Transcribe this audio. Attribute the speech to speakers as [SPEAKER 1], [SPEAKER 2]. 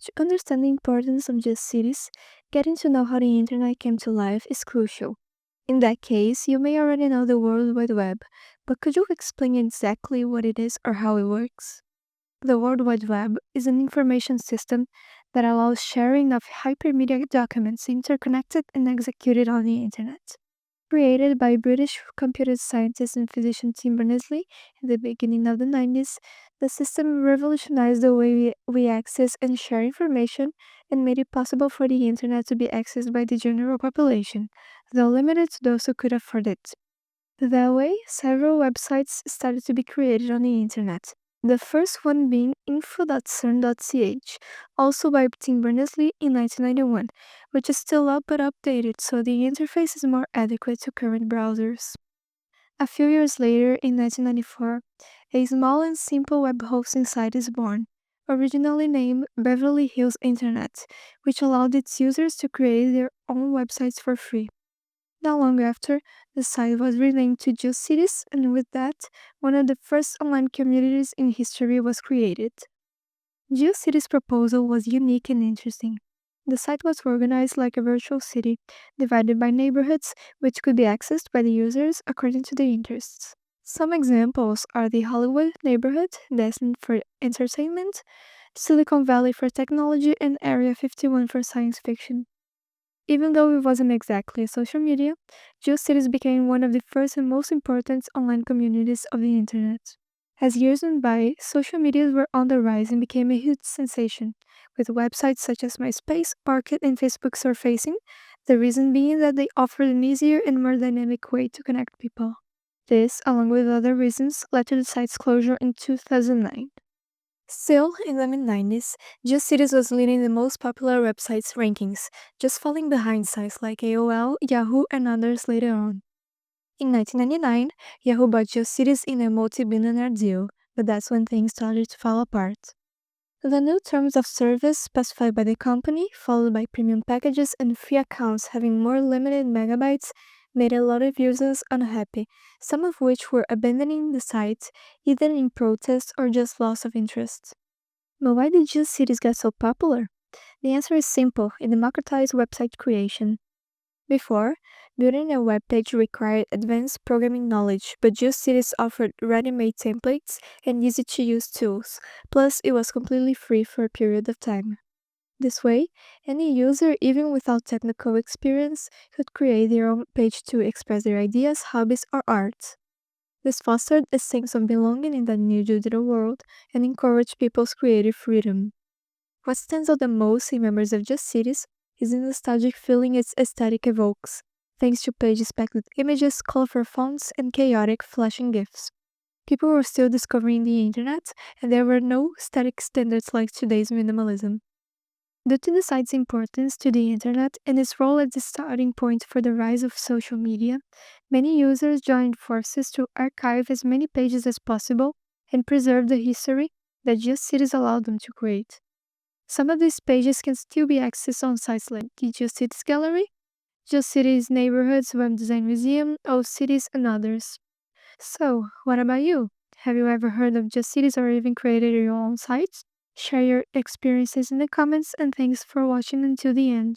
[SPEAKER 1] To understand the importance of just cities, getting to know how the internet came to life is crucial. In that case, you may already know the World Wide Web, but could you explain exactly what it is or how it works? The World Wide Web is an information system that allows sharing of hypermedia documents interconnected and executed on the internet. Created by British computer scientist and physician Tim Berners-Lee in the beginning of the 90s, the system revolutionized the way we access and share information and made it possible for the internet to be accessed by the general population, though limited to those who could afford it. That way, several websites started to be created on the internet. The first one being info.cern.ch, also by Tim Berners-Lee in 1991, which is still up but updated so the interface is more adequate to current browsers. A few years later, in 1994, a small and simple web hosting site is born, originally named Beverly Hills Internet, which allowed its users to create their own websites for free. Not long after, the site was renamed to GeoCities, and with that, one of the first online communities in history was created. GeoCities' proposal was unique and interesting. The site was organized like a virtual city, divided by neighborhoods, which could be accessed by the users according to their interests. Some examples are the Hollywood neighborhood, destined for entertainment, Silicon Valley for technology, and Area 51 for science fiction. Even though it wasn't exactly social media, GeoCities became one of the first and most important online communities of the internet. As years went by, social medias were on the rise and became a huge sensation, with websites such as MySpace, Orkut, and Facebook surfacing, the reason being that they offered an easier and more dynamic way to connect people. This, along with other reasons, led to the site's closure in 2009. Still, in the mid-90s, GeoCities was leading the most popular websites rankings, just falling behind sites like AOL, Yahoo, and others later on. In 1999, Yahoo bought GeoCities in a multi-billionaire deal, but that's when things started to fall apart. The new terms of service specified by the company, followed by premium packages and free accounts having more limited megabytes, made a lot of users unhappy, some of which were abandoning the site, either in protest or just loss of interest. But why did GeoCities get so popular? The answer is simple: it democratized website creation. Before, building a web page required advanced programming knowledge, but GeoCities offered ready-made templates and easy-to-use tools, plus it was completely free for a period of time. This way, any user, even without technical experience, could create their own page to express their ideas, hobbies, or art. This fostered a sense of belonging in the new digital world and encouraged people's creative freedom. What stands out the most in members of Just Cities is the nostalgic feeling its aesthetic evokes, thanks to pages packed with images, colorful fonts, and chaotic flashing GIFs. People were still discovering the internet, and there were no static standards like today's minimalism. Due to the site's importance to the internet and its role as the starting point for the rise of social media, many users joined forces to archive as many pages as possible and preserve the history that GeoCities allowed them to create. Some of these pages can still be accessed on sites like the GeoCities Gallery, GeoCities Neighborhoods Web Design Museum, O Cities, and others. So, what about you? Have you ever heard of GeoCities or even created your own sites? Share your experiences in the comments, and thanks for watching until the end.